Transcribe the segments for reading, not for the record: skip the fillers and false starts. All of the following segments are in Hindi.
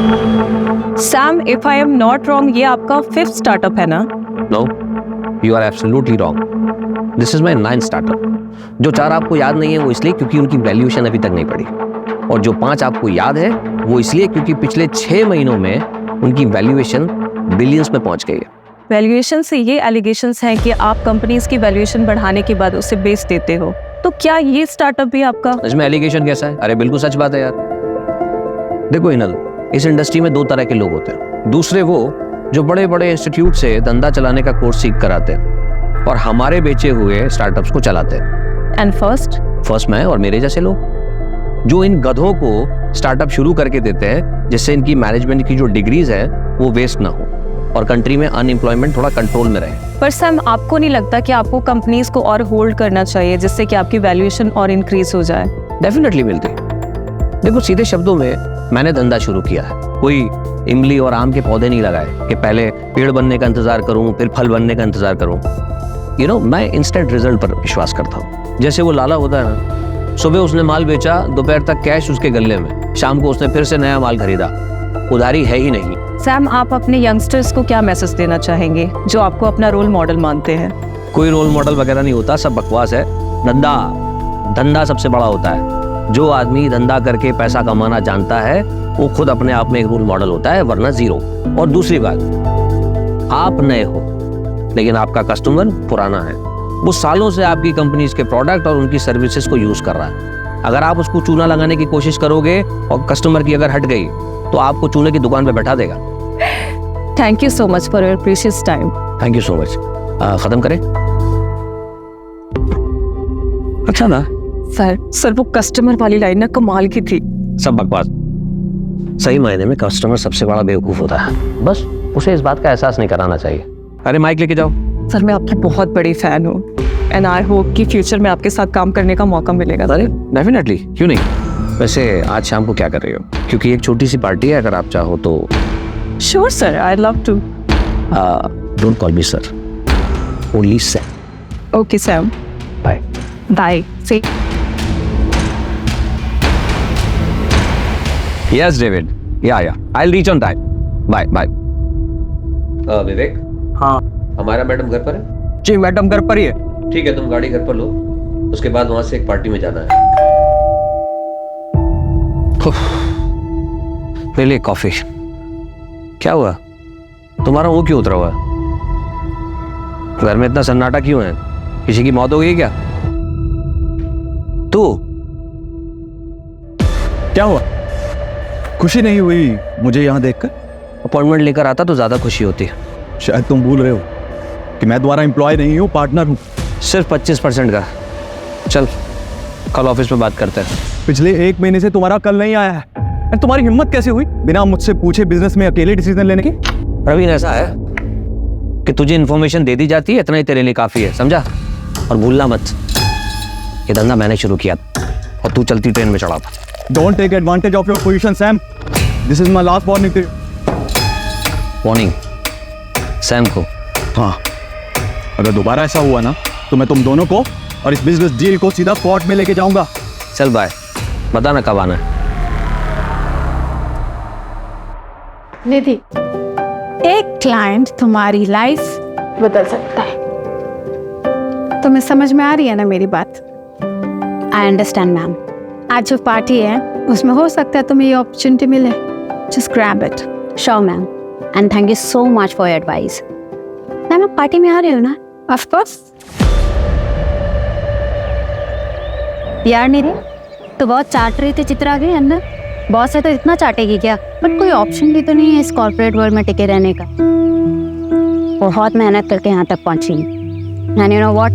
Sam, if I am not wrong, ये आपका 5th स्टार्टअप है ना? No, you are absolutely wrong. This is my 9th startup. जो 4 आपको याद नहीं है वो इसलिए क्योंकि उनकी वैल्यूएशन अभी तक नहीं पड़ी, और जो 5 आपको याद है वो इसलिए क्योंकि पिछले 6 महीनों में उनकी वैल्यूएशन बिलियंस में पहुंच गई है। वैल्यूएशन से ये एलिगेशंस हैं कि आप कंपनीज की वैल्यूएशन बढ़ाने के बाद उसे बेच देते हो, तो क्या ये स्टार्टअप भी आपका? इसमें एलिगेशन कैसा है? अरे बिल्कुल सच बात है यार। देखो इनल, इस इंडस्ट्री में 2 तरह के लोग होते हैं। दूसरे वो जो बड़े बड़े इंस्टीट्यूट से धंधा चलाने का कोर्स सीख कर आते हैं और हमारे बेचे हुए स्टार्टअप्स को चलाते हैं। एंड फर्स्ट मैं और मेरे जैसे लोग जो इन गधों को स्टार्टअप शुरू करके देते हैं जिससे इनकी मैनेजमेंट की जो डिग्रीज है वो वेस्ट ना हो और कंट्री में अनएम्प्लॉयमेंट थोड़ा कंट्रोल में रहे। पर सैम, आपको नहीं लगता कि आपको कंपनीज को और होल्ड करना चाहिए जिससे कि आपकी वैल्यूएशन और इंक्रीज हो जाए? डेफिनेटली मिलती। देखो सीधे शब्दों में मैंने धंधा शुरू किया है। कोई इमली और आम के पौधे नहीं लगाए कि पहले पेड़ बनने का इंतजार करूं फिर फल बनने का इंतजार करूं। मैं इंस्टेंट रिजल्ट पर विश्वास करता हूं। जैसे वो लाला होता है ना, सुबह उसने माल बेचा, दोपहर तक कैश उसके गले में, शाम को उसने फिर से नया माल खरीदा। उधारी है ही नहीं। सैम, आप अपने यंगस्टर्स को क्या मैसेज देना चाहेंगे जो आपको अपना रोल मॉडल मानते हैं? कोई रोल मॉडल वगैरह नहीं होता, सब बकवास है। धंधा सबसे बड़ा होता है। जो आदमी धंधा करके पैसा कमाना जानता है वो खुद अपने आप में एक रोल मॉडल होता है, वरना जीरो। और दूसरी बात, आप नए हो लेकिन आपका कस्टमर पुराना है। वो सालों से आपकी कंपनीज के प्रोडक्ट और उनकी सर्विसेज को यूज कर रहा है। अगर आप उसको चूना लगाने की कोशिश करोगे और कस्टमर की अगर हट गई तो आपको चूने की दुकान पे बैठा देगा। Thank you so much for your precious time. Thank you so much. खत्म करें? अच्छा ना सर वो कस्टमर वाली लाइन ना कमाल की थी। सब बकवास। सही मायने में कस्टमर सबसे बड़ा बेवकूफ होता है, बस उसे इस बात का एहसास नहीं कराना चाहिए। अरे माइक लेके जाओ। सर मैं आपकी बहुत बड़ी फैन हूँ एंड आई होप कि फ्यूचर में आपके साथ काम करने का मौका मिलेगा। अरे डेफिनेटली, क्यों नहीं। वैसे आज शाम को क्या कर रही हो? क्योंकि एक छोटी सी पार्टी है, अगर आप चाहो तो। Sure sir, I love to. Don't call me sir, only Sam. Okay Sam, bye bye. See Yes, David. Yeah. I'll reach on time. Bye. Vivek. हाँ। हमारा मैडम घर पर है? जी मैडम घर पर ही है। ठीक है, तुम गाड़ी घर पर लो, उसके बाद वहां से एक पार्टी में जाना है। ले ले कॉफी। क्या हुआ? तुम्हारा मुंह क्यों उतरा हुआ है? घर में इतना सन्नाटा क्यों है? किसी की मौत हो गई क्या? तू क्या हुआ? खुशी नहीं हुई मुझे यहाँ देखकर? अपॉइंटमेंट लेकर आता तो ज्यादा खुशी होती। शायद तुम भूल रहे हो कि मैं तुम्हारा एम्प्लॉय नहीं हूँ, पार्टनर हूँ। सिर्फ 25% का। चल कल ऑफिस में बात करते हैं। पिछले 1 महीने से तुम्हारा कल नहीं आया है। तुम्हारी हिम्मत कैसे हुई बिना मुझसे पूछे बिजनेस में अकेले डिसीजन लेने की? प्रवीण, ऐसा है कि तुझे इन्फॉर्मेशन दे दी जाती है, इतना ही तेरे लिए काफी है, समझा? और भूलना मत, ये धंधा मैंने शुरू किया और तू चलती ट्रेन में चढ़ा था। Don't take advantage of your position, Sam. This is my last warning to you. Warning Sam को? हाँ, अगर दोबारा ऐसा हुआ ना तो मैं तुम दोनों को और इस बिजनेस डील को सीधा कोर्ट में लेके जाऊंगा। चल बाय, बता ना कब आना है। निधि, एक क्लाइंट तुम्हारी लाइफ बदल सकता है। तुम्हें समझ में आ रही है ना मेरी बात? I understand ma'am. आज जो पार्टी है उसमें हो सकता है तुम्हें ये अपॉर्चुनिटी मिले। Just grab it. Sure ma'am, and thank you so much for your advice. Ma'am आप पार्टी में आ रहे हो ना? Of course. यार निधि, तो बहुत चाट रही थी चित्रा के अंदर। बॉस है तो इतना चाटेगी क्या? बट कोई ऑप्शन भी तो नहीं है इस कॉर्पोरेट वर्ल्ड में टिके रहने का। बहुत मेहनत करके यहाँ तक पहुँची। एंड यू नो व्हाट,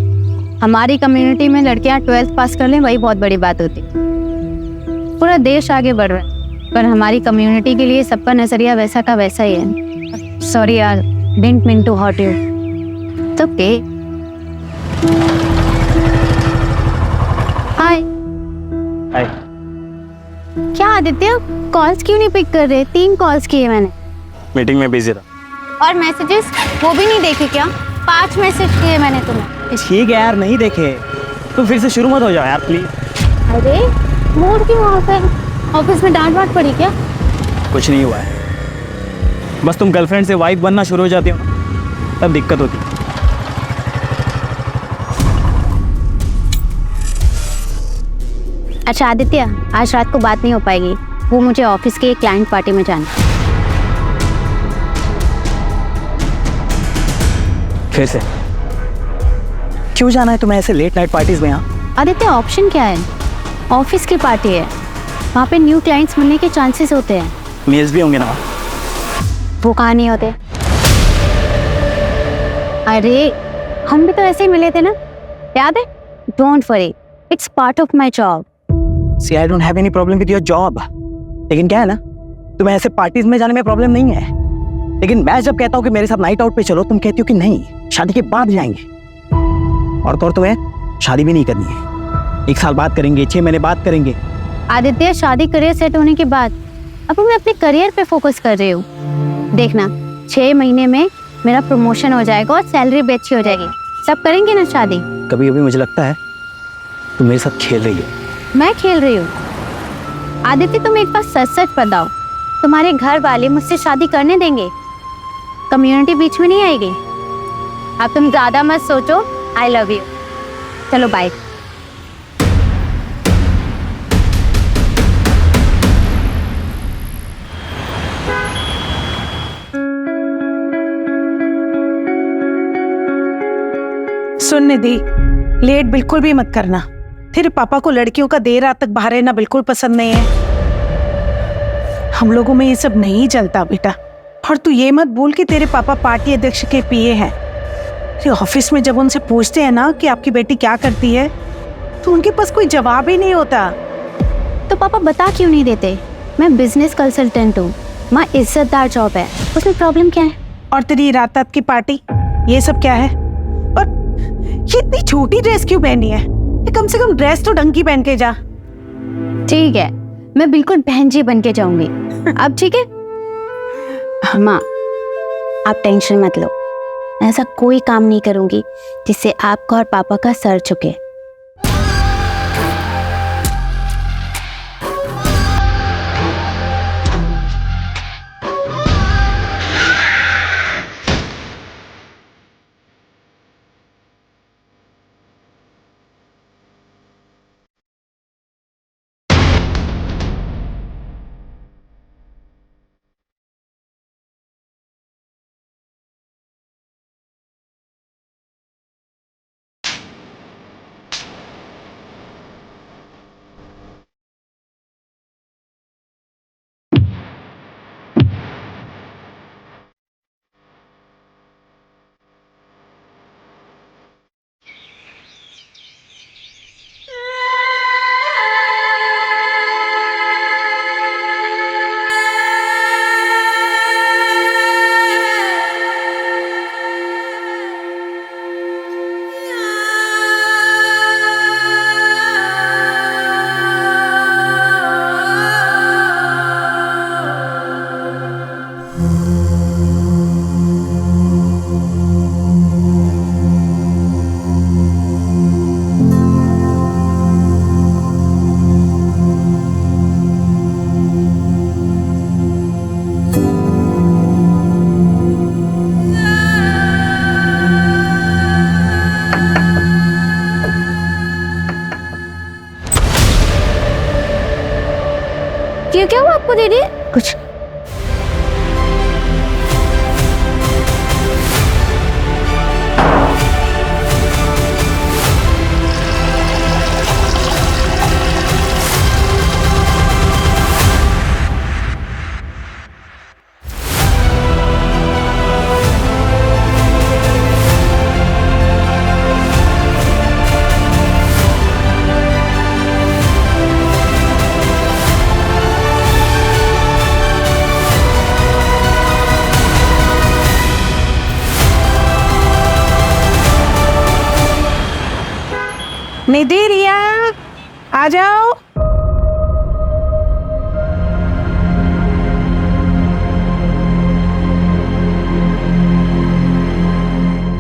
हमारी कम्युनिटी में लड़कियाँ 12th पास कर लें वही बहुत बड़ी बात होती। पूरा देश आगे बढ़ रहा है पर हमारी कम्युनिटी के लिए सबका नजरिया वैसा का वैसा ही है। सॉरी यार, didn't mean to hurt you. तो ओके। हाय। क्या आदित्य, कॉल्स क्यों नहीं पिक कर रहे? 3 कॉल्स किए मैंने। मीटिंग में बिजी था। और मैसेजेस वो भी नहीं देखे क्या? 5 मैसेज किए मैंने तुम्हें। ठीक है यार, नहीं देखे। तुम फिर से शुरू मत हो जाओ यार प्लीज। अरे मूड क्यों ऑफ है? ऑफिस में डांट वाट पड़ी क्या? कुछ नहीं हुआ है। बस तुम गर्लफ्रेंड से वाइफ बनना शुरू हो जाती हो तब दिक्कत होती है। अच्छा आदित्य, आज रात को बात नहीं हो पाएगी, वो मुझे ऑफिस की एक क्लाइंट पार्टी में जाना है। फिर से क्यों जाना है तुम्हें ऐसे लेट नाइट पार्टीज में? यहाँ आदित्य ऑप्शन क्या है? ऑफिस की पार्टी है, वहाँ पे न्यू क्लाइंट्स मिलने के चांसेस होते हैं। मेल्स भी होंगे ना? वो कहाँ नहीं होते? अरे हम भी तो ऐसे ही मिले थे ना, याद है? Don't worry, it's part of my job. See I don't have any problem with your job, लेकिन क्या है ना, तुम्हें ऐसे पार्टीज में जाने में प्रॉब्लम नहीं है, लेकिन मैं जब कहता हूँ कि मेरे साथ नाइट आउट पे चलो, तुम कहती हो कि नहीं, शादी के बाद जाएंगे। और तो और तुम्हें शादी भी नहीं करनी है, 1 साल बाद करेंगे, 6 महीने बाद करेंगे। आदित्य शादी करियर सेट होने के बाद अब मैं अपने करियर पे फोकस कर रही हूँ। देखना 6 महीने में मेरा प्रमोशन हो जाएगा और सैलरी भी अच्छी हो जाएगी, सब करेंगे ना शादी। कभी कभी मुझे लगता है तुम मेरे साथ खेल रही हो। मैं खेल रही हूँ? आदित्य तुम एक बार सच सच बताओ, तुम्हारे घर वाले मुझसे शादी करने देंगे? कम्युनिटी बीच में नहीं आएगी? अब तुम ज्यादा मत सोचो, आई लव यू। चलो बाय। सुन निधि, लेट बिल्कुल भी मत करना। तेरे पापा को लड़कियों का देर रात तक बाहर रहना बिल्कुल पसंद नहीं है। हम लोगों में ये सब नहीं चलता बेटा। और तू ये मत भूल कि तेरे पापा पार्टी अध्यक्ष के पीए हैं। तेरे ऑफिस में जब उनसे पूछते हैं ना कि आपकी बेटी क्या करती है, तो उनके पास कोई जवाब ही नहीं होता। तो पापा बता क्यों नहीं देते? मैं बिजनेस कंसल्टेंट हूँ, माँ इज्जतदार जॉब है, उसमें प्रॉब्लम क्या है? और तेरी रात रात की पार्टी, ये सब क्या है? और ये इतनी छोटी ड्रेस क्यों पहनी है? ये कम से कम ड्रेस तो ढंग की पहन के जा। ठीक है, मैं बिल्कुल बहन जी बन के जाऊंगी। अब ठीक है माँ, आप टेंशन मत लो, ऐसा कोई काम नहीं करूंगी जिससे आपका और पापा का सर झुके। क्या हुआ आपको दीदी? कुछ निधि, रिया, आ जाओ।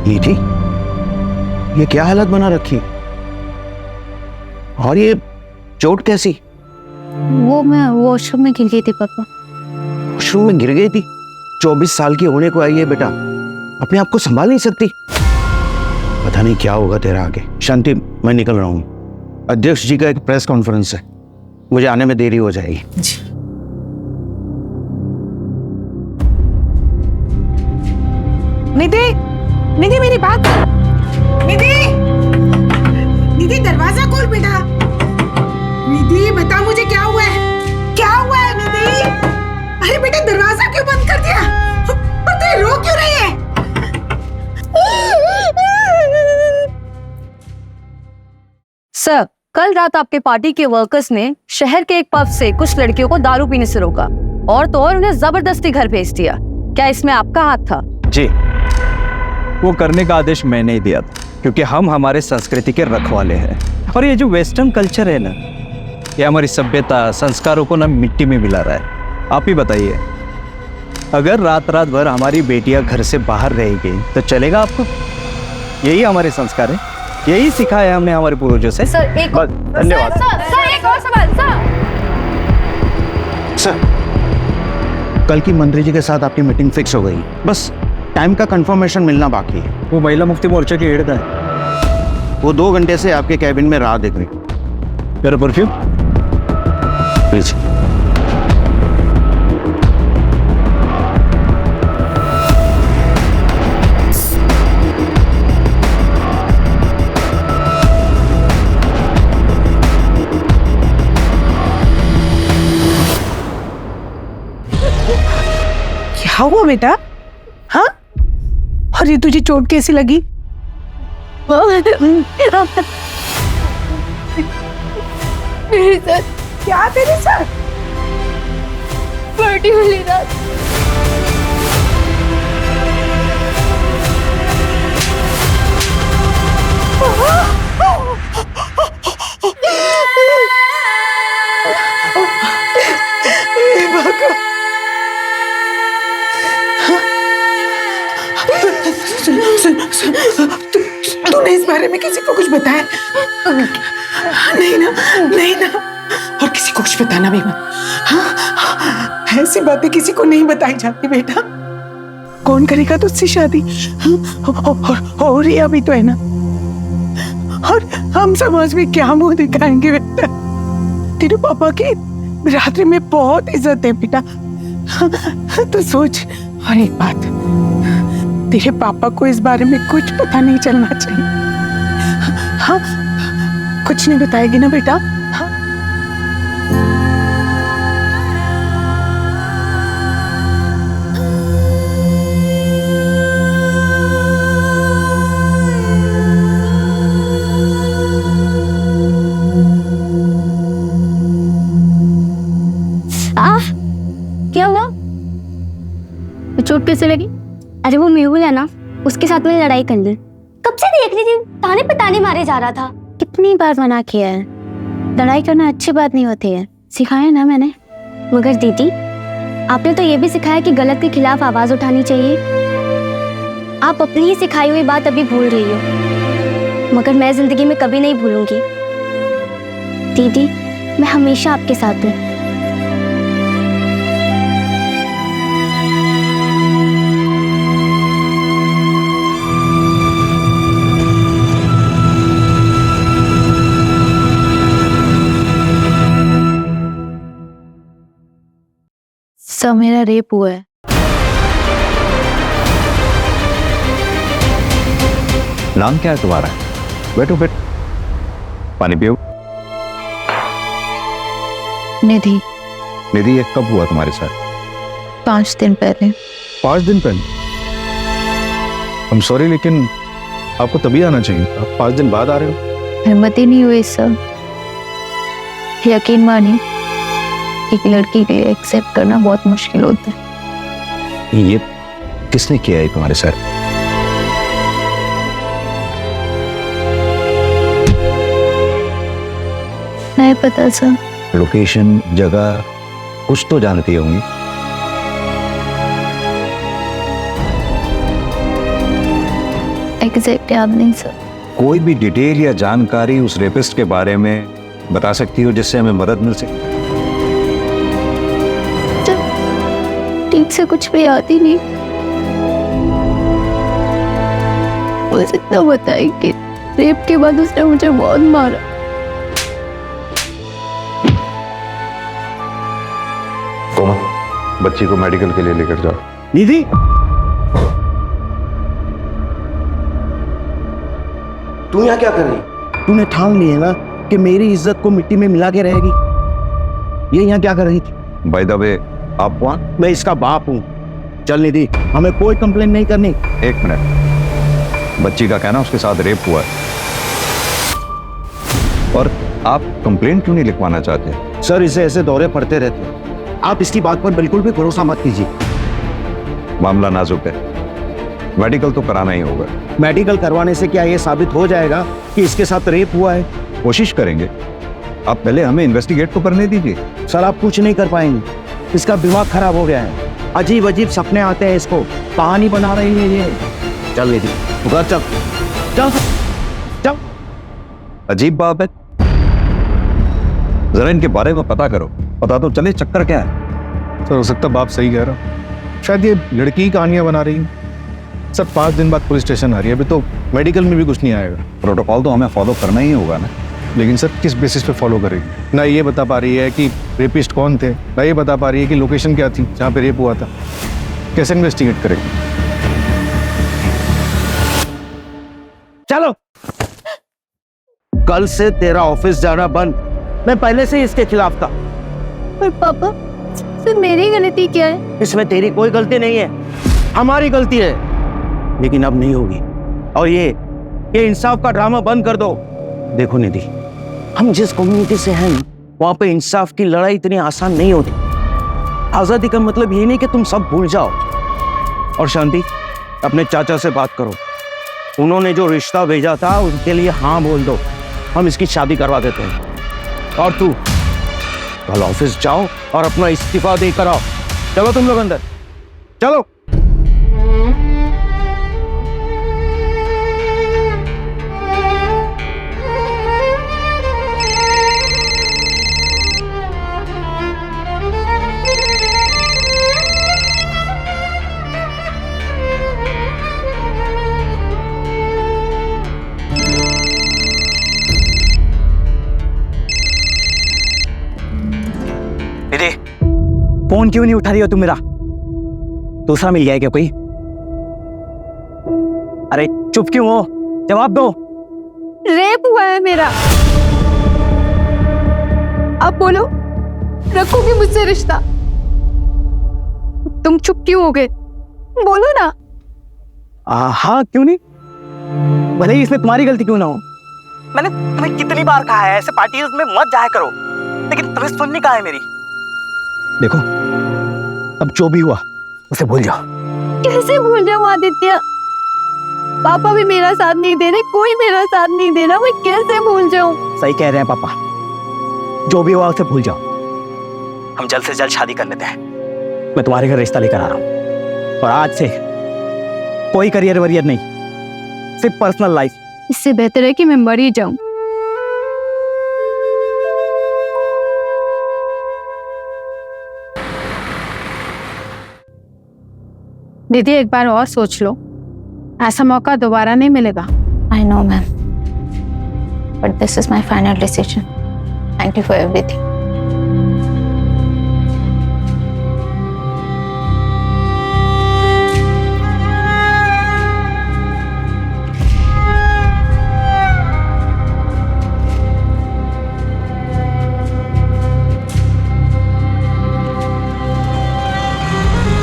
निधि, ये क्या हालत बना रखी? और ये चोट कैसी? वो मैं वॉशरूम में गिर गई थी पापा। वॉशरूम में गिर गई थी? 24 साल की होने को आई है बेटा, अपने आप को संभाल नहीं सकती। पता नहीं क्या होगा तेरा आगे। शांति, मैं निकल रहा हूँ। अध्यक्ष जी का एक प्रेस कॉन्फ्रेंस है, मुझे आने में देरी हो जाएगी। निधि, निधि मेरी बात। निधि, निधि दरवाजा खोल बेटा। निधि बता मुझे क्या हुआ है, क्या हुआ है निधि? अरे बेटा दरवाजा क्यों बंद कर दिया? और तू रो क्यों रही है? सर, कल रात आपके पार्टी के वर्कर्स ने शहर के एक पब से कुछ लड़कियों को दारू पीने से रोका और तो और उन्हें जबरदस्ती घर भेज दिया। क्या इसमें आपका हाथ था? जी, वो करने का आदेश मैंने ही दिया था, क्योंकि हम हमारे संस्कृति के रखवाले हैं। और ये जो वेस्टर्न कल्चर है ना, ये हमारी सभ्यता संस्कारों को ना मिट्टी में मिला रहा है। आप ही बताइए, अगर रात रात भर हमारी बेटियां घर से बाहर रहेगी तो चलेगा आपको? यही हमारे संस्कार है, यही सिखाया हमने हमारे पूर्वजों से। सर एक बस, धन्यवाद। सर एक और सवाल। सर, कल की मंत्री जी के साथ आपकी मीटिंग फिक्स हो गई, बस टाइम का कंफर्मेशन मिलना बाकी है। वो महिला मुक्ति मोर्चा की हेड है, वो 2 घंटे से आपके कैबिन में राह देख रही। मेरा परफ्यूम प्लीज। क्या हुआ बेटा? हाँ, अरे तुझे चोट कैसी लगी? क्या तेरे साथ? पार्टी वाली रात तूने इस बारे में किसी को कुछ बताया? नहीं ना, नहीं ना, और किसी को कुछ बताना भी मत। हाँ, ऐसी बातें किसी को नहीं बताई जाती बेटा। कौन करेगा तुझसे शादी? और ये अभी तो है ना, और हम समाज में क्या मुंह दिखाएंगे बेटा? तेरे पापा की रात्रि में बहुत इज्जत है बेटा। तो सोच, और एक बात, तेरे पापा को इस बारे में कुछ पता नहीं चलना चाहिए। हाँ, कुछ नहीं बताएगी ना बेटा? हाँ? क्या हुआ? चोट कैसे लगी? अरे वो मेहुल है ना, उसके साथ मैंने लड़ाई कर ली। कब से देख रही थी, ताने पे ताने मारे जा रहा था। कितनी बार मना किया है, लड़ाई करना अच्छी बात नहीं होती है, सिखाया ना मैंने। मगर दीदी, आपने तो ये भी सिखाया कि गलत के खिलाफ आवाज उठानी चाहिए। आप अपनी ही सिखाई हुई बात अभी भूल रही हो, मगर मैं जिंदगी में कभी नहीं भूलूंगी। दीदी, मैं हमेशा आपके साथ हूँ। सर, मेरा रेप हुआ है। नाम क्या है तुम्हारा? बैठो बैठो, पानी पियो। निधि। निधि, ये कब हुआ तुम्हारे साथ? 5 दिन पहले। 5 दिन पहले? I'm sorry, लेकिन आपको तभी आना चाहिए, आप 5 दिन बाद आ रहे हो। हिम्मत ही नहीं हुई सर। यकीन मानिए, एक लड़की के लिए एक्सेप्ट करना बहुत मुश्किल होता है। ये किसने किया है तुम्हारे साथ? नहीं पता सर। लोकेशन, जगह कुछ तो जानती होंगी। एग्जैक्ट याद नहीं सर। कोई भी डिटेल या जानकारी उस रेपिस्ट के बारे में बता सकती हो जिससे हमें मदद मिल सके? ठीक से कुछ भी याद ही नहीं। बस इतना बताए कि रेप के बाद उसने मुझे बहुत मारा। कोमल, बच्ची को मेडिकल के लिए लेकर जाओ। निधि, तू यहाँ क्या कर रही? तूने ठान ली है ना कि मेरी इज्जत को मिट्टी में मिला के रहेगी। ये यहाँ क्या कर रही थी? बाय द वे, आप कौन? मैं इसका बाप हूँ। चल निधि, हमें कोई कंप्लेन नहीं करनी। एक मिनट, बच्ची का कहना उसके साथ रेप हुआ है और आप कंप्लेंट क्यों नहीं लिखवाना चाहते? सर, इसे ऐसे दौरे पड़ते रहते हैं। आप इसकी बात पर बिल्कुल भी भरोसा मत कीजिए। मामला नाजुक है, मेडिकल तो कराना ही होगा। मेडिकल करवाने से क्या ये साबित हो जाएगा कि इसके साथ रेप हुआ है? कोशिश करेंगे, आप पहले हमें इन्वेस्टिगेट तो करने दीजिए। सर, आप कुछ नहीं कर पाएंगे। इसका दिमाग खराब हो गया है। अजीब अजीब सपने आते हैं इसको, कहानी बना रही है ये। चल निधि, तू घर चल। चल चल। अजीब बात है, जरा इनके बारे में पता करो, पता तो चले चक्कर क्या है। सर, हो सकता बाप सही कह रहा हूँ, शायद ये लड़की ही कहानियां बना रही है। सर, 5 दिन बाद पुलिस स्टेशन आ रही है, अभी तो मेडिकल में भी कुछ नहीं आएगा। प्रोटोकॉल तो हमें फॉलो करना ही होगा ना। लेकिन सर, किस बेसिस पे फॉलो करेगी? ना ये बता पा रही है कि रेपिस्ट कौन थे, ना ये बता पा रही है कि लोकेशन क्या थी जहाँ पे रेप हुआ था। कैसे इन्वेस्टिगेट करेगी? चलो, कल से तेरा ऑफिस जाना बंद। मैं पहले से ही इसके खिलाफ था। पर पापा, सर मेरी गलती क्या है? इसमें तेरी कोई गलती नहीं है, हमारी गलती है। लेकिन अब नहीं होगी। और ये इंसाफ का ड्रामा बंद कर दो। देखो निधि, हम जिस कम्युनिटी से हैं वहां पे इंसाफ की लड़ाई इतनी आसान नहीं होती। आजादी का मतलब ये नहीं कि तुम सब भूल जाओ। और शांति, अपने चाचा से बात करो। उन्होंने जो रिश्ता भेजा था उनके लिए हाँ बोल दो, हम इसकी शादी करवा देते हैं। और तू कल ऑफिस जाओ और अपना इस्तीफा देकर आओ। चलो तुम लोग अंदर, चलो। फोन क्यों नहीं उठा रही हो तुम मेरा? दूसरा मिल गया है क्या कोई? अरे चुप क्यों हो? जवाब दो। रेप हुआ है मेरा। अब बोलो, रखोगे मुझसे रिश्ता? तुम चुप क्यों हो गए? बोलो ना। हाँ, क्यों नहीं? भले ही इसमें तुम्हारी गलती क्यों ना हो। मैंने तुम्हें कितनी बार कहा है ऐसे पार्टीज में मत जाया करो, लेकिन तुम्हें सुननी कहाँ है मेरी? देखो, अब जो भी हुआ उसे भूल जाओ। कैसे भूल जाऊं आदित्य? पापा भी मेरा साथ नहीं दे रहे, कोई मेरा साथ नहीं दे रहा, मैं कैसे भूल जाऊं? सही कह रहे हैं पापा, जो भी हुआ उसे भूल जाओ। हम जल्द से जल्द शादी कर लेते हैं। मैं तुम्हारे घर रिश्ता लेकर आ रहा हूँ और आज से कोई करियर वरियर नहीं, सिर्फ पर्सनल लाइफ। इससे बेहतर है कि मैं मर ही जाऊं। दीदी, एक बार और सोच लो, ऐसा मौका दोबारा नहीं मिलेगा। I know, ma'am. But this is my final decision. Thank you for everything.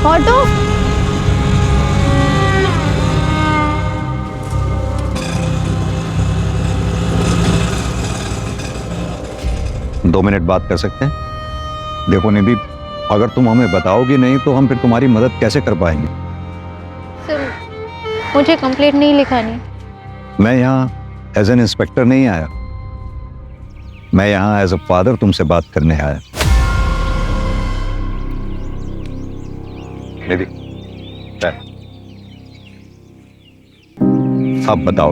Auto. 2 minute बात कर सकते हैं? देखो निधि, अगर तुम हमें बताओगी नहीं तो हम फिर तुम्हारी मदद कैसे कर पाएंगे? सर, मुझे कंप्लेंट नहीं लिखानी। मैं यहाँ एज एन इंस्पेक्टर नहीं आया, मैं यहाँ एज अ फादर तुमसे बात करने आया। निधि, अब बताओ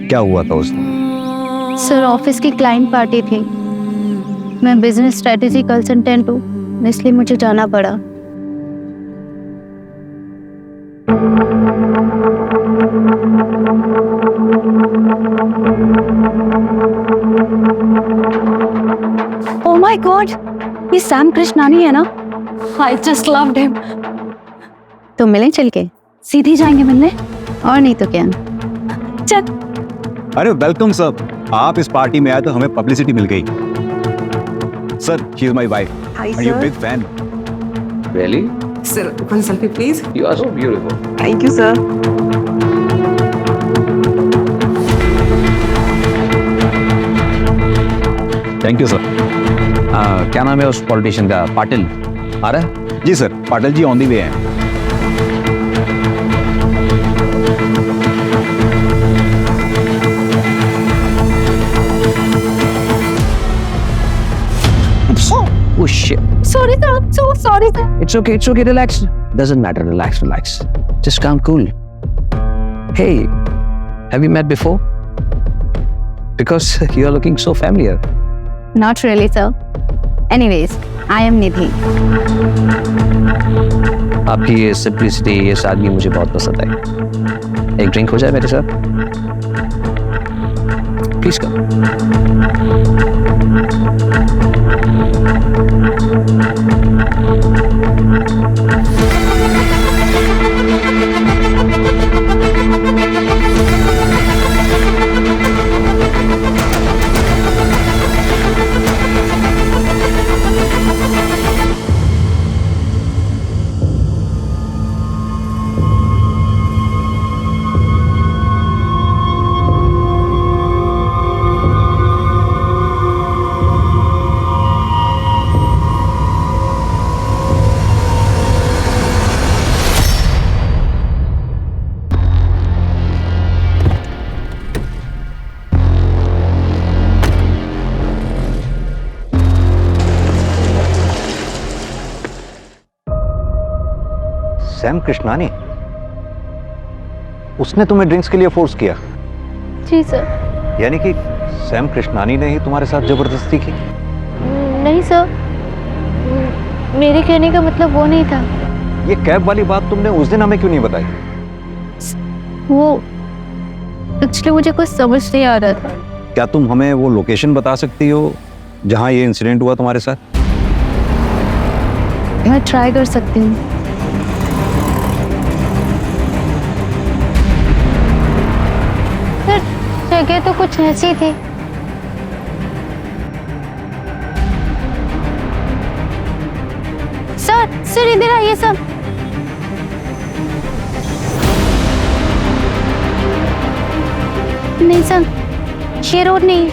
क्या हुआ था उस दिन? सर, ऑफिस की क्लाइंट पार्टी थी। मैं बिजनेस स्ट्रेटेजी कंसल्टेंट हूँ, इसलिए मुझे जाना पड़ा। ओह माय गॉड, ये सैम कृष्णानी है ना? I just loved him. तो मिलें चल के, सीधे जाएंगे मिलने, और नहीं तो क्या। चल। अरे वेलकम सर, आप इस पार्टी में आए तो हमें पब्लिसिटी मिल गई। Sir, she is my wife. Are you big fan? Really? Sir, one selfie, please. You are so beautiful. Thank you, sir. Thank you sir. क्या नाम है उस पॉलिटिशियन का? पाटिल आ रहा है? जी sir, Patil ji on the way हैं। Oh shit. Sorry sir, I'm so sorry sir. It's okay, relax. Doesn't matter, relax. Just calm, cool. Hey, have we met before? Because you are looking so familiar. Not really sir. Anyways, I am Nidhi. आपकी ये सिंप्लिसिटी, ये सादगी मुझे बहुत पसंद आई। एक ड्रिंक हो जाए मेरे साथ? Please come. सैम कृष्णानी, उसने तुम्हें ड्रिंक्स के लिए फोर्स किया? जी सर। यानी कि सैम कृष्णानी ने ही तुम्हारे साथ जबरदस्ती की? नहीं सर, मेरे कहने का मतलब वो नहीं था। ये कैब वाली बात तुमने उस दिन हमें क्यों नहीं बताई? वो एक्चुअली मुझे कुछ समझ नहीं आ रहा था। क्या तुम हमें वो लोकेशन बता सकती हो जहां ये इंसिडेंट हुआ तुम्हारे साथ? मैं ट्राई कर सकती हूँ। जगह तो कुछ ऐसी थी। सर इधर आइए सर। नहीं सर, ये रोड नहीं है,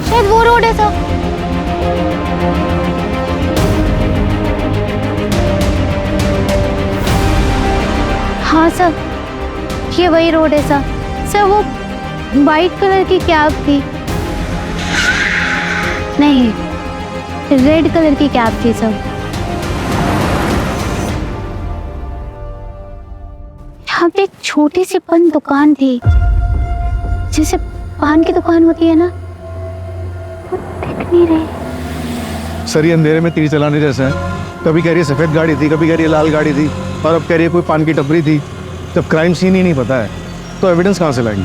शायद वो रोड है सर। हाँ सर, ये वही रोड है सर। सर वो वाइट कलर की कैब थी, नहीं रेड कलर की कैब थी सर। यहाँ पे एक छोटी सी पान दुकान थी, जैसे पान की दुकान होती है ना, वो दिख नहीं रही। सर ये अंधेरे में तीर चलाने जैसा है। कभी कह रही है सफेद गाड़ी थी, कभी कह रही है लाल गाड़ी थी, और अब कह रही है कोई पान की टपरी थी। जब क्राइम सीन ही नहीं पता है तो एविडेंस कहाँ से लाएंगे?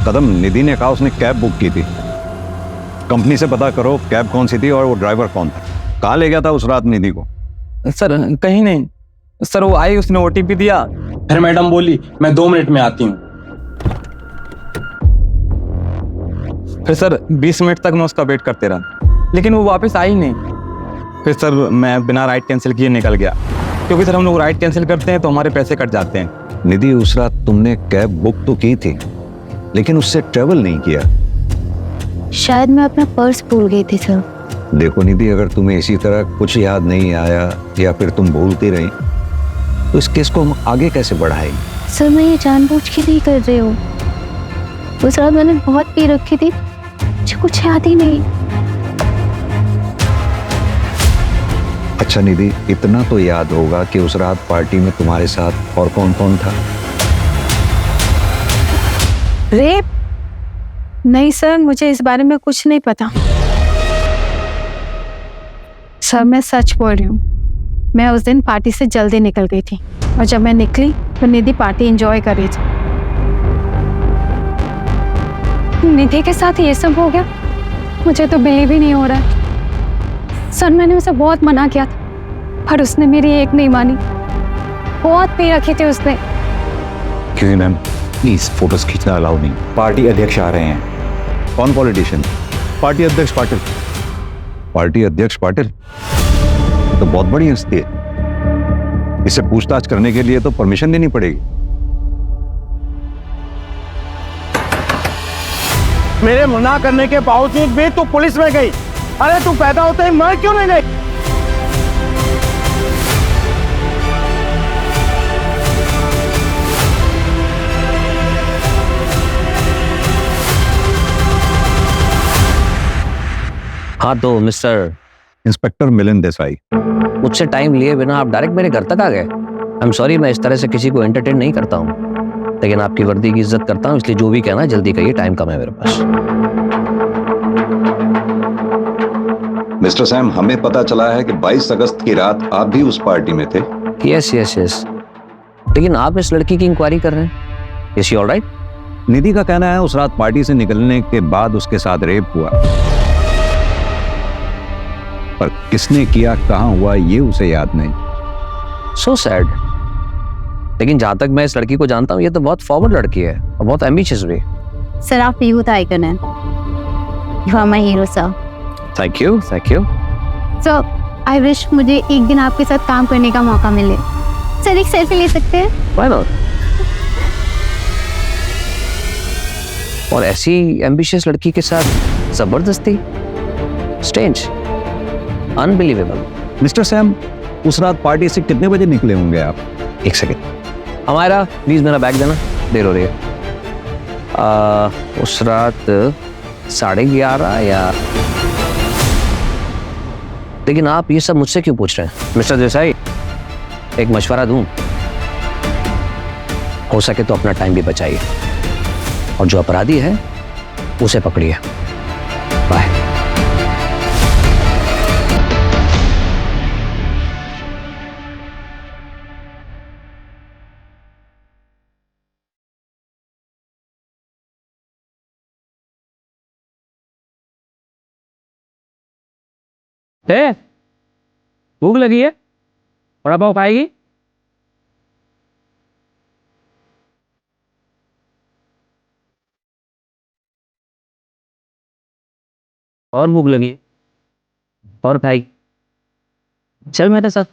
कदम, निधि ने कहा उसने कैब बुक की थी। कंपनी से पता करो कैब कौन सी थी और वो ड्राइवर कौन था। कहाँ ले गया था उस रात निधि को? सर कहीं नहीं सर, वो आई, उसने ओटीपी दिया, फिर मैडम बोली मैं 2 मिनट में आती हूँ। फिर सर 20 मिनट तक मैं उसका वेट करते रहा, लेकिन वो वापस आई नहीं। फिर सर मैं बिना राइड कैंसिल किए निकल गया, क्योंकि सर हम लोग राइड कैंसिल करते हैं तो हमारे पैसे कट जाते हैं। निधि, उस रात तुमने कैब बुक तो की थी लेकिन उससे ट्रेवल नहीं किया। शायद मैं अपना पर्स भूल गई थी सर। देखो निधि, अगर तुम्हें इसी तरह कुछ याद नहीं आया या फिर तुम भूलती रही तो इस केस को हम आगे कैसे बढ़ाएंगे? सर मैं ये जानबूझ के नहीं कर रही हूँ। उस रात मैंने बहुत पी रखी थी, मुझे कुछ याद ही नहीं। अच्छा निधि, इतना तो याद होगा कि उस रात पार्टी में तुम्हारे साथ और कौन कौन था? रेप? नहीं सर, मुझे इस बारे में कुछ नहीं पता। सर मैं सच बोल रही हूँ, मैं उस दिन पार्टी से जल्दी निकल गई थी। और जब मैं निकली तो निधि पार्टी एंजॉय कर रही थी। निधि के साथ ये सब हो गया? मुझे तो बिलीव ही नहीं हो रहा है। सर, मैंने उसे बहुत मना किया था पर उसने मेरी एक नहीं मानी। बहुत पी रखी थी उसने। क्यों मैम, प्लीज फोटोज खींचना अलाउ नहीं। पार्टी अध्यक्ष आ रहे हैं। कौन पॉलिटिशियन? पार्टी अध्यक्ष पाटिल। पार्टी अध्यक्ष पाटिल तो बहुत बड़ी हस्ती है, इसे पूछताछ करने के लिए तो परमिशन लेनी पड़ेगी। मेरे मना करने के बावजूद भी तू पुलिस में गई। अरे तू पैदा होते ही मैं क्यों नहीं गई? हाँ तो मिस्टर इंस्पेक्टर मिलिंद देसाई, मुझसे टाइम लिए बिना आप डायरेक्ट मेरे घर तक आ गए। आई एम सॉरी, मैं इस तरह से किसी को एंटरटेन नहीं करता हूँ, लेकिन आपकी वर्दी की इज्जत करता हूँ, इसलिए जो भी कहना है जल्दी कहिए, टाइम कम है मेरे पास। मिस्टर सैम, हमें पता चला है कि 22 अगस्त की रात आप भी उस पार्टी में थे। यस यस यस, लेकिन आप इस लड़की की इंक्वायरी कर रहे हैं। Is she alright? निधि का कहना है उस रात पार्टी से निकलने के बाद उसके साथ रेप हुआ, पर किसने किया, कहां हुआ, ये उसे याद नहीं। So sad. लेकिन जहां तक मैं इस लड़की को जानता हूँ, ये तो बहुत फॉरवर्ड लड़की है और बहुत एम्बिशियस भी। सर, आप यूथ आइकन हैं। You are my hero sir. Thank you thank you. Sir, I wish मुझे एक दिन आपके साथ काम करने का मौका मिले। सर, एक सेल्फी ले सकते हैं? Why not? और ऐसी एम्बिशियस लड़की के साथ जबरदस्ती, स्ट्रेंज, अनबिलीवेबल। मिस्टर सैम, उस रात पार्टी से कितने बजे निकले होंगे आप? एक सेकेंड, हमारा प्लीज मेरा बैग देना, देर हो रही है। उस रात 11:30 या, लेकिन आप ये सब मुझसे क्यों पूछ रहे हैं? मिस्टर देसाई, एक मशवरा दूं, हो सके तो अपना टाइम भी बचाइए और जो अपराधी है उसे पकड़िए। बाय। भूख लगी है? वड़ा पाव खाएगी? और भूख लगी है? और खाएगी? चल मेरे साथ।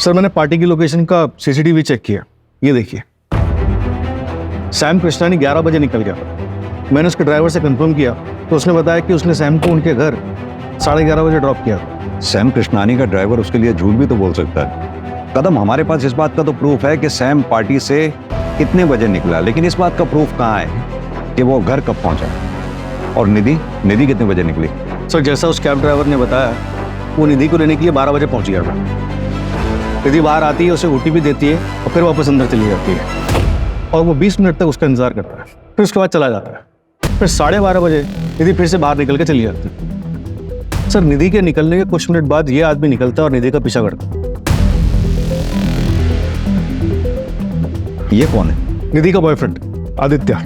सर, मैंने पार्टी की लोकेशन का सीसीटीवी चेक किया। ये देखिए, सैम कृष्णानी 11 बजे निकल गया। मैंने उसके ड्राइवर से कंफर्म किया तो उसने बताया कि उसने सैम को उनके घर 11:30 बजे ड्रॉप किया। सैम कृष्णानी का ड्राइवर उसके लिए झूठ भी तो बोल सकता है। कदम, हमारे पास इस बात का तो प्रूफ है कि सैम पार्टी से कितने बजे निकला, लेकिन इस बात का प्रूफ कहाँ है कि वो घर कब पहुंचा। और निधि कितने बजे निकली? सर, जैसा उस कैब ड्राइवर ने बताया, वो निधि को लेने के लिए 12 बजे पहुंच गया था। निधि बाहर आती है, उसे ओटीपी देती है और फिर वापस अंदर चली जाती है और वो 20 मिनट तक उसका इंतजार करता है, फिर उसके बाद चला जाता है। फिर 12:30 बजे निधि फिर से बाहर निकल के चली जाती है। सर, निधि के निकलने के कुछ मिनट बाद ये आदमी निकलता है और निधि का पीछा करता है। ये कौन है? निधि का बॉयफ्रेंड आदित्य।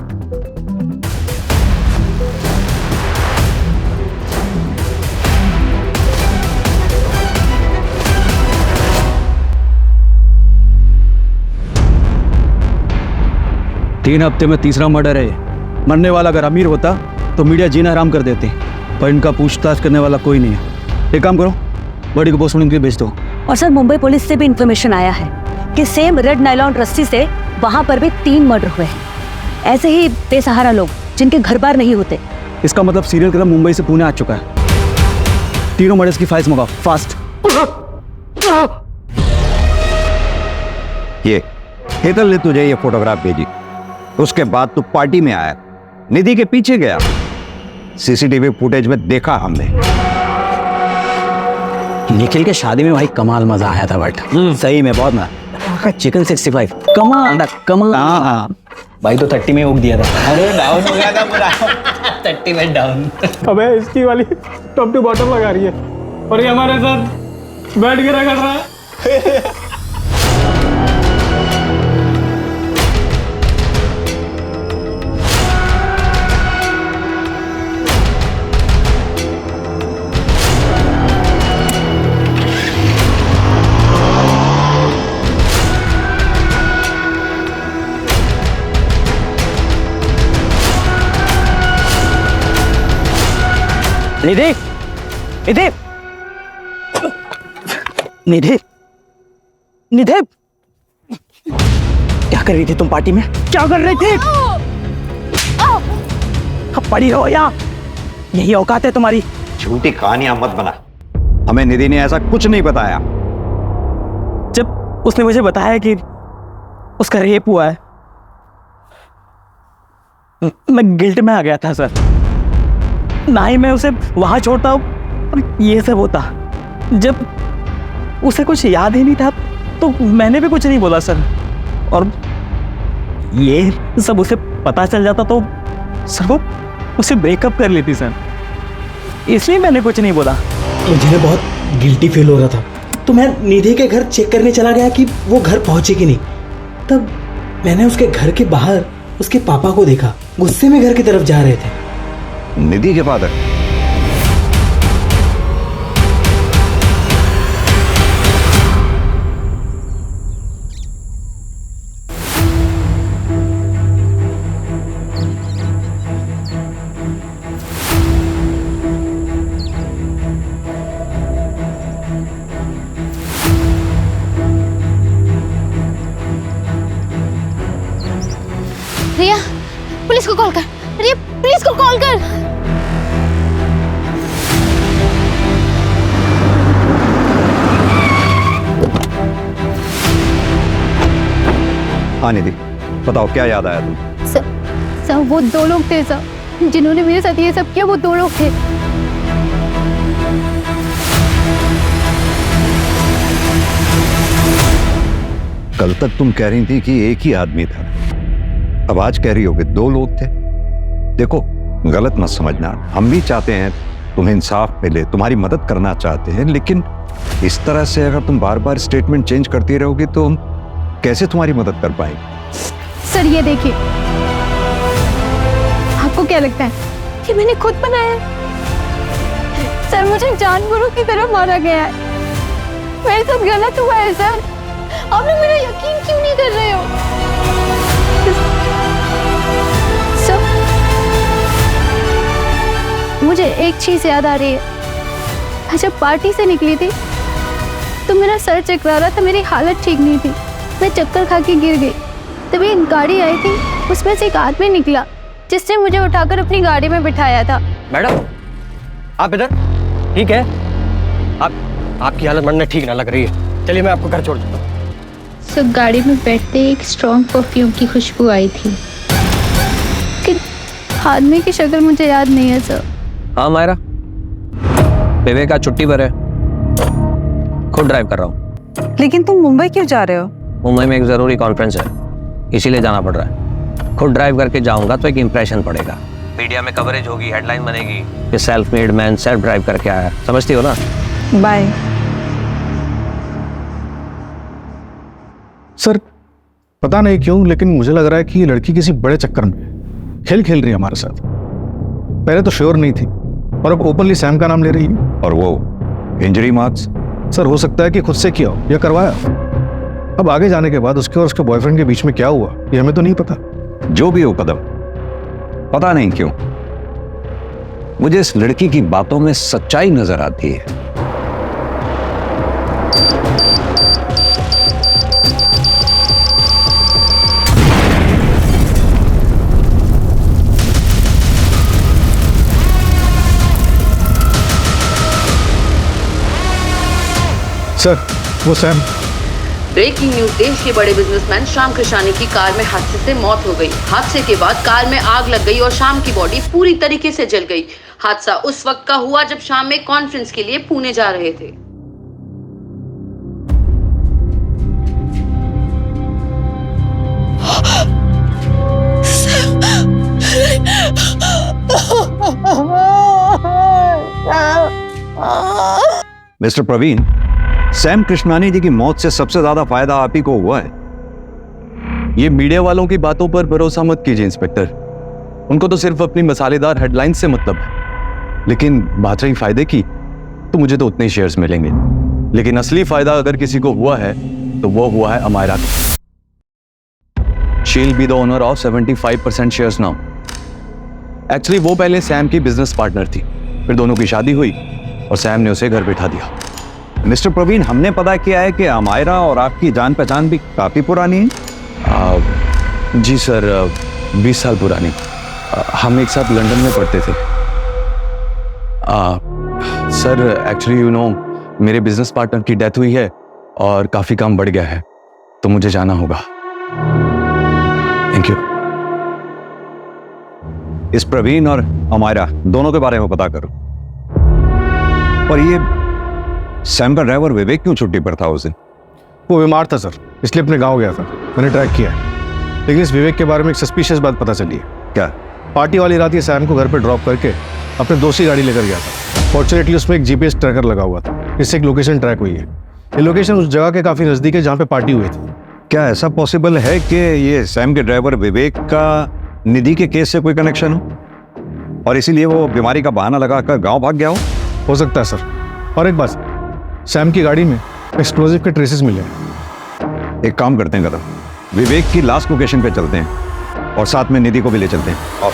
तीन हफ्ते में तीसरा मर्डर है। मरने वाला अगर अमीर होता तो मीडिया जीना आराम कर देती, पर इनका पूछताछ करने वाला कोई नहीं है। एक काम करो, बॉडी को पोस्टमार्टम के लिए भेज दो। और सर, मुंबई पुलिस से भी इंफॉर्मेशन आया है कि सेम रेड नायलॉन रस्सी से वहां पर भी 3 मर्डर हुए हैं। ऐसे ही बेसहारा लोग जिनके घर बार नहीं होते। इसका मतलब सीरियल किलर मुंबई से पुणे आ चुका है। तीनों मर्डर्स की फाइल्स मंगाओ फास्ट। ये हेतल ने तुझे ये फोटोग्राफ भेजी, उसके बाद तू पार्टी में आया, निधि के पीछे गया। सीसीटीवी फुटेज में देखा हमने। निखिल के शादी में भाई कमाल मजा आया था, बट सही में बहुत मजा। चिकन 65 कमाल कमाल। हाँ भाई तो 30 में उग दिया था। अरे डाउन हो गया था पूरा 30 में डाउन। अबे इसकी वाली टॉप टू बॉटम लगा रही है और ये हमारे साथ बैठ के रखा रहा है। निधि निधि निधि निधि, क्या कर रही थी तुम पार्टी में? क्या कर रही थी? अब पड़ी रहो यहाँ, यही औकात है तुम्हारी। झूठी कहानियां मत बना, हमें निधि ने ऐसा कुछ नहीं बताया। जब उसने मुझे बताया कि उसका रेप हुआ है, मैं गिल्ट में आ गया था सर। ना ही मैं उसे वहां छोड़ता और ये सब होता। जब उसे कुछ याद ही नहीं था तो मैंने भी कुछ नहीं बोला सर, और ये सब उसे पता चल जाता तो सर वो उसे ब्रेकअप कर लेती सर, इसलिए मैंने कुछ नहीं बोला। मुझे बहुत गिल्टी फील हो रहा था, तो मैं निधि के घर चेक करने चला गया कि वो घर पहुंचे कि नहीं। तब मैंने उसके घर के बाहर उसके पापा को देखा, गुस्से में घर की तरफ जा रहे थे। निधि के फादर? रिया, पुलिस को कॉल कर। रिया, पुलिस को कॉल कर। हाँ निधि, बताओ क्या याद आया तुम? सर वो दो लोग थे सर, जिन्होंने मेरे साथ ये सब किया। वो दो लोग थे। कल तक तुम कह रही थी कि एक ही आदमी था, अब आज कह रही हो कि दो लोग थे। देखो गलत मत समझना, हम भी चाहते हैं तुम्हें इंसाफ मिले, तुम्हारी मदद करना चाहते हैं, लेकिन इस तरह से अगर तुम बार बार स्टेटमेंट चेंज करती रहोगी तो हम कैसे तुम्हारी मदद कर पाएंगे? सर ये देखिए, आपको क्या लगता है कि मैंने खुद बनाया? सर मुझे जानवरों की तरह मारा गया है, मेरे साथ गलत हुआ है सर। आप लोग मेरा यकीन क्यों नहीं कर रहे हो? सर मुझे एक चीज याद आ रही है, मैं जब पार्टी से निकली थी तो मेरा सर चकरा रहा था, मेरी हालत ठीक नहीं थी, मैं चक्कर खा के गिर गई। तभी एक गाड़ी आई थी, उसमें से एक आदमी निकला जिसने मुझे उठाकर अपनी गाड़ी में बिठाया था। मैडम आप इधर ठीक है? आपकी हालत मन में ठीक ना लग रही है, चलिए मैं आपको घर छोड़ देता हूँ। सब गाड़ी में बैठते एक स्ट्रॉन्ग परफ्यूम की खुशबू आई थी। कि आदमी की शक्ल मुझे याद नहीं है सर। हाँ मायरा, विवेक का छुट्टी पर है, खुद ड्राइव कर रहा हूँ। लेकिन तुम मुंबई क्यों जा रहे हो? मुंबई में एक जरूरी कॉन्फ्रेंस है, इसीलिए जाना पड़ रहा है। खुद ड्राइव करके जाऊंगा तो एक इंप्रेशन पड़ेगा, मीडिया में कवरेज होगी, हेडलाइन बनेगी कि self made man self drive करके आया। समझती हो ना? बाय। सर पता नहीं क्यों, लेकिन मुझे लग रहा है कि ये लड़की किसी बड़े चक्कर में खेल खेल रही है हमारे साथ। पहले तो श्योर नहीं थी और अब ओपनली सैम का नाम ले रही है। और वो इंजरी मार्क्स? सर हो सकता है कि खुद से किया हो या करवाया। अब आगे जाने के बाद उसके और उसके बॉयफ्रेंड के बीच में क्या हुआ ये हमें तो नहीं पता। जो भी हो कदम, पता नहीं क्यों मुझे इस लड़की की बातों में सच्चाई नजर आती है। सर वो सैम। ब्रेकिंग न्यूज, देश के बड़े बिजनेसमैन श्याम कृष्णानी की कार में हादसे से मौत हो गई। हादसे के बाद कार में आग लग गई और श्याम की बॉडी पूरी तरीके से जल गई। हादसा उस वक्त का हुआ जब श्याम एक कॉन्फ्रेंस के लिए पुणे जा रहे थे। मिस्टर प्रवीण, सैम कृष्णानी जी की मौत से सबसे ज्यादा फायदा आप ही को हुआ है। ये मीडिया वालों की बातों पर भरोसा मत कीजिए इंस्पेक्टर, उनको तो सिर्फ अपनी मसालेदार हेडलाइंस से मतलब है। लेकिन बात रही फायदे की, तो मुझे तो उतने ही शेयर्स मिलेंगे। लेकिन असली फायदा अगर किसी को हुआ है तो वो हुआ है अमायरा का। She will be the owner of 75% shares now. Actually वो पहले सैम की बिजनेस पार्टनर थी, फिर दोनों की शादी हुई और सैम ने उसे घर बिठा दिया। मिस्टर प्रवीण, हमने पता किया है कि अमायरा और आपकी जान पहचान भी काफी पुरानी है। जी सर, 20 साल पुरानी। हम एक साथ लंदन में पढ़ते थे। सर एक्चुअली यू नो, मेरे बिजनेस पार्टनर की डेथ हुई है और काफी काम बढ़ गया है, तो मुझे जाना होगा। Thank you. इस प्रवीण और अमायरा दोनों के बारे में पता करो। और ये सैम का ड्राइवर विवेक क्यों छुट्टी पर था उस दिन? वो बीमार था सर, इसलिए अपने गांव गया था। मैंने ट्रैक किया है, लेकिन इस विवेक के बारे में एक सस्पिशियस बात पता चली है। क्या? पार्टी वाली रात ये सैम को घर पे ड्रॉप करके अपने दोस्त की गाड़ी लेकर गया था। फॉर्चुनेटली उसमें एक जीपीएस ट्रैकर लगा हुआ था, इससे एक लोकेशन ट्रैक हुई है। ये लोकेशन उस जगह के काफी नजदीक है जहाँ पे पार्टी हुई थी। क्या ऐसा पॉसिबल है कि ये सैम के ड्राइवर विवेक का निधि के केस से कोई कनेक्शन हो और इसीलिए वो बीमारी का बहाना लगाकर गांव भाग गया हो सकता है सर। और एक बात, सैम की गाड़ी में एक्सप्लोजिव के ट्रेसेस मिले हैं। एक काम करते हैं कदम, विवेक की लास्ट लोकेशन पे चलते हैं और साथ में निधि को भी ले चलते हैं। और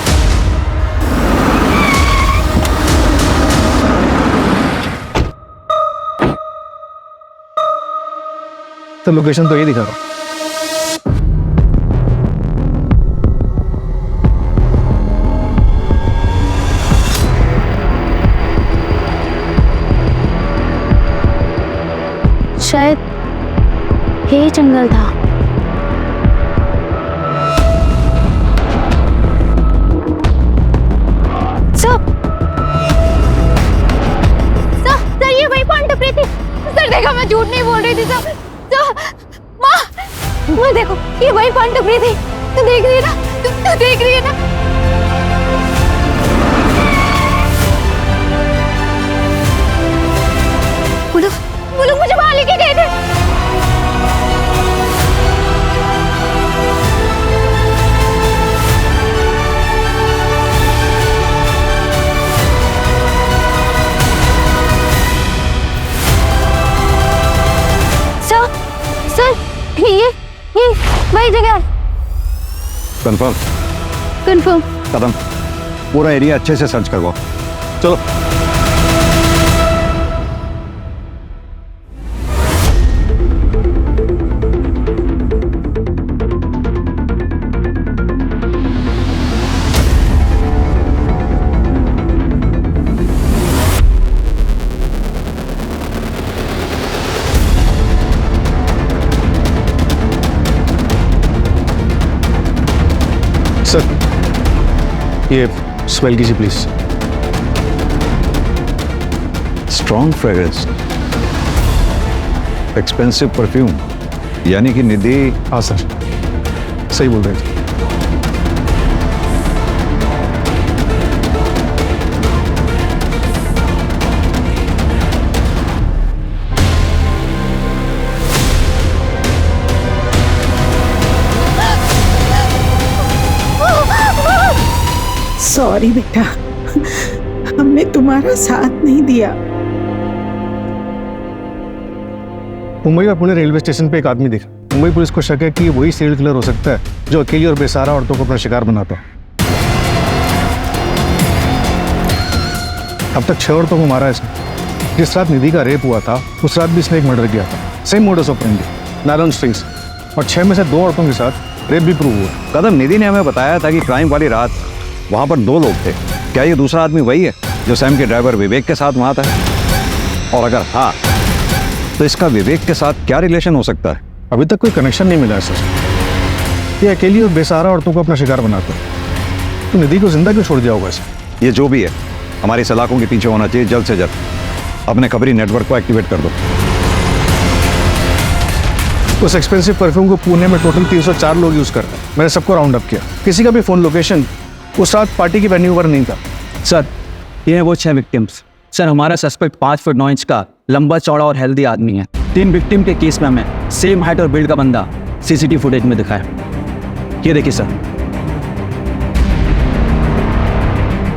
तो लोकेशन तो ये दिखा रहा हूं। शायद यही जंगल था। सर ये वही पॉइंट टपरी थी। सर देखो, मैं झूठ नहीं बोल रही थी सर। माँ देखो, ये वही पॉइंट टपरी थी। तू देख रही है ना? तू देख रही है ना? वो लोग मुझे वहां लेके गए थे। सर ये वही जगह है। कंफर्म? कंफर्म। कदम, पूरा एरिया अच्छे से सर्च करवाओ। चलो। सर ये स्मेल कीजिए please. Strong fragrance, expensive perfume, यानी कि निधि। हाँ सर, सही बोल रहे थे। सॉरी बेटा, हमने तुम्हारा साथ नहीं दिया। मुंबई में पुणे रेलवे स्टेशन पे एक आदमी दिखा। मुंबई पुलिस को शक है कि वही सीरियल किलर हो सकता है जो अकेली और बेसहारा औरतों को अपना शिकार बनाता है। अब तक 6 औरतों को मारा है इसने। जिस रात निधि का रेप हुआ था उस रात भी इसने एक मर्डर किया था। Same modus operandi, nylon strings, और 6 में से 2 औरतों के साथ रेप भी प्रूव हुआ। कदम, निधि ने हमें बताया था कि क्राइम वाली रात वहां पर 2 लोग थे। क्या ये दूसरा आदमी वही है जो सैम के ड्राइवर विवेक के साथ वहां था? और अगर हाँ, तो इसका विवेक के साथ क्या रिलेशन हो सकता है? अभी तक कोई कनेक्शन नहीं मिला है सर। ये अकेली और बेसहारा औरतों को अपना शिकार बनाता है। तो निधि को जिंदा क्यों छोड़ दिया होगा इसे? ये जो भी है, हमारी सलाखों के पीछे होना चाहिए जल्द से जल्द। अपने खबरी नेटवर्क को एक्टिवेट कर दो। उस एक्सपेंसिव परफ्यूम को पुणे में टोटल 304 लोग यूज कर रहे हैं। मैंने सबको राउंड अप किया। किसी का भी फोन लोकेशन उस रात पार्टी की वेन्यू पर नहीं था। सर ये है वो 6 विक्टिम्स। सर हमारा सस्पेक्ट 5 फुट 9 इंच का लंबा चौड़ा और हेल्दी आदमी है। 3 विक्टिम के केस में हमें सेम हाइट और बिल्ड का बंदा सीसीटीवी फुटेज में दिखा है। ये देखिए सर।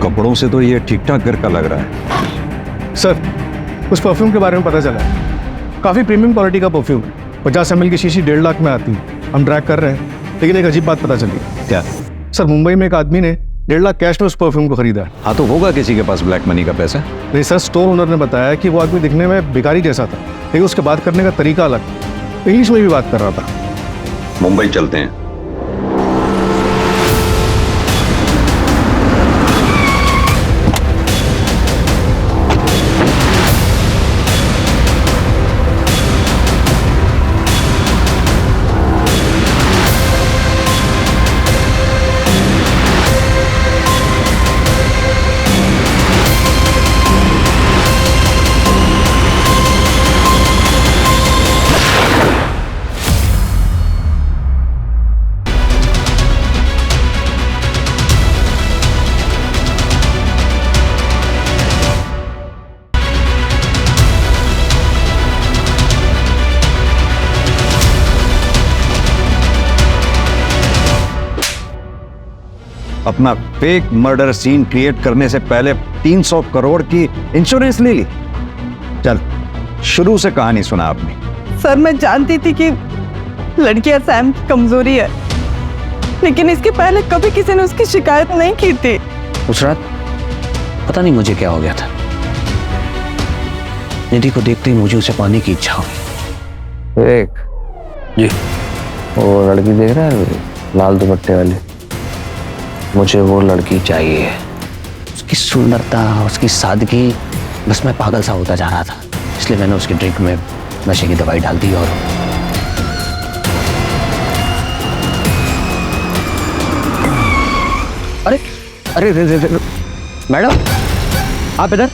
कपड़ों से तो ये ठीक ठाक घर का लग रहा है। सर उस परफ्यूम के बारे में पता चला है। काफी प्रीमियम क्वालिटी का परफ्यूम है। 50 ml की शीशी 1.5 लाख में आती है। हम ट्रैक कर रहे हैं, लेकिन एक अजीब बात पता चली। क्या? सर मुंबई में एक आदमी ने 1.5 लाख कैश में उस परफ्यूम को खरीदा है। हाँ तो होगा किसी के पास ब्लैक मनी का पैसा। नहीं सर, स्टोर ओनर ने बताया कि वो आदमी दिखने में भिखारी जैसा था, लेकिन उसके बात करने का तरीका अलग, इंग्लिश में भी बात कर रहा था। मुंबई चलते हैं। अपना फेक मर्डर सीन क्रिएट करने से पहले 300 करोड़ की इंश्योरेंस ले ली। चल शुरू से कहानी सुना आपने। सर मैं जानती थी कि लड़कियां सैम की कमजोरी है, लेकिन इसके पहले कभी किसी ने उसकी शिकायत नहीं की थी। उस रात पता नहीं मुझे क्या हो गया था। निधि को देखते ही मुझे उसे पाने की इच्छा हुई। एक जी वो लड़की देख रहा है लाल दुपट्टे वाली, मुझे वो लड़की चाहिए। उसकी सुंदरता, उसकी सादगी, बस मैं पागल सा होता जा रहा था। इसलिए मैंने उसकी ड्रिंक में नशे की दवाई डाल दी। और अरे अरे रे रे रे मैडम आप इधर?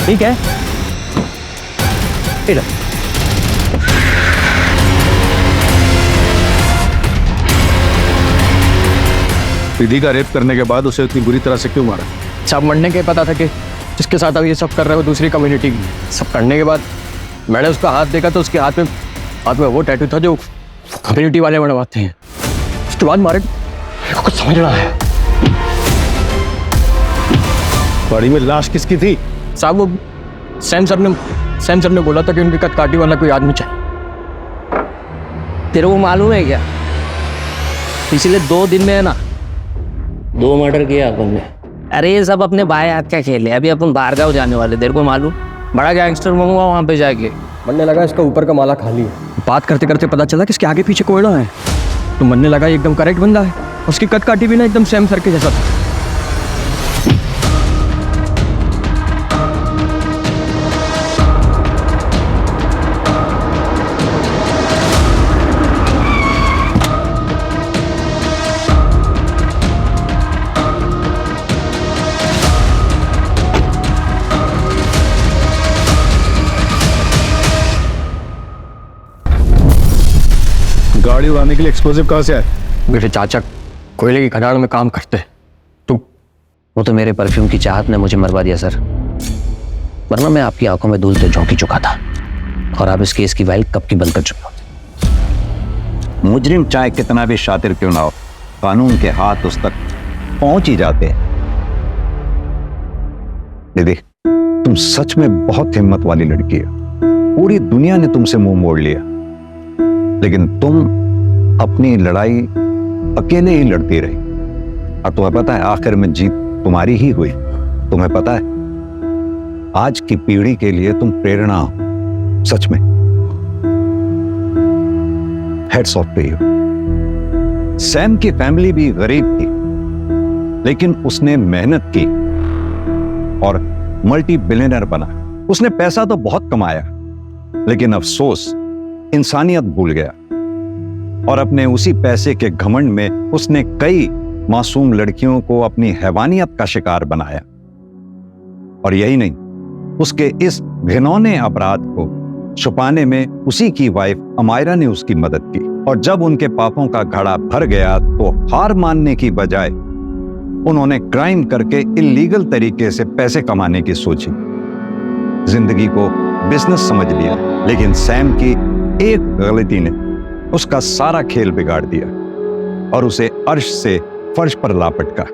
ठीक है इधर। निधि का रेप करने के बाद उसे इतनी बुरी तरह से क्यों मारा? सब मरने के पता था कि जिसके साथ अब ये सब कर रहे हो दूसरी कम्युनिटी की। सब करने के बाद मैंने उसका हाथ देखा तो उसके हाथ में वो टैटू था जो कम्युनिटी वाले बनवाते हैं। उसके बाद मारे कुछ समझ रहा है। बॉडी में लाश किसकी थी? साहब वो सैम सर ने बोला था कि उनकी कटकाटी वाला कोई आदमी चाहिए। तेरे को मालूम है क्या, पिछले 2 दिन में है ना 2 मर्डर किया अपन ने। अरे ये सब अपने बाएं हाथ का खेल है। अभी अपन बाहर गाँव जाने वाले, तेरे को मालूम, बड़ा गैंगस्टर बनूंगा वहाँ पे जाके। बनने लगा इसका ऊपर का माला खाली है। बात करते करते पता चला कि इसके आगे पीछे कोयला है, तो बनने लगा एकदम करेक्ट बंदा है। उसकी कटकाटी भी ना एकदम सैम सर के जैसा था। गाड़ी उड़ाने के लिए एक्सप्लोजिव कहाँ से आए? मेरे चाचा कोयले की खदान में काम करते। तो वो तो मेरे परफ्यूम की चाहत ने मुझे मरवा दिया सर, वरना मैं आपकी आंखों में धूल से झोंकी चुका था और आप इस केस की फाइल कब की बंद कर चुके होते। मुजरिम चाहे कितना भी शातिर क्यों ना हो, कानून के हाथ उस तक पहुंच ही जाते हैं। दीदी तुम सच में बहुत हिम्मत वाली लड़की हो। पूरी दुनिया ने तुमसे मुंह मोड़ लिया, लेकिन तुम अपनी लड़ाई अकेले ही लड़ती रही। और तुम्हें पता है आखिर में जीत तुम्हारी ही हुई। तुम्हें पता है आज की पीढ़ी के लिए तुम प्रेरणा हो, सच में। Heads off to you. Sam की फैमिली भी गरीब थी, लेकिन उसने मेहनत की और मल्टी बिलियनर बना। उसने पैसा तो बहुत कमाया, लेकिन अफसोस इंसानियत भूल गया और अपने उसी पैसे के घमंड में उसने कई मासूम लड़कियों को अपनी हैवानियत का शिकार बनाया। और यही नहीं, उसके इस घिनौने अपराध को छुपाने में उसी की वाइफ अमायरा ने उसकी मदद की। और जब उनके पापों का घड़ा भर गया तो हार मानने की बजाय उन्होंने क्राइम करके इलीगल तरीके से पैसे कमाने की सोची, जिंदगी को बिजनेस समझ लिया। लेकिन सैम की एक गलती ने उसका सारा खेल बिगाड़ दिया और उसे अर्श से फर्श पर ला पटका।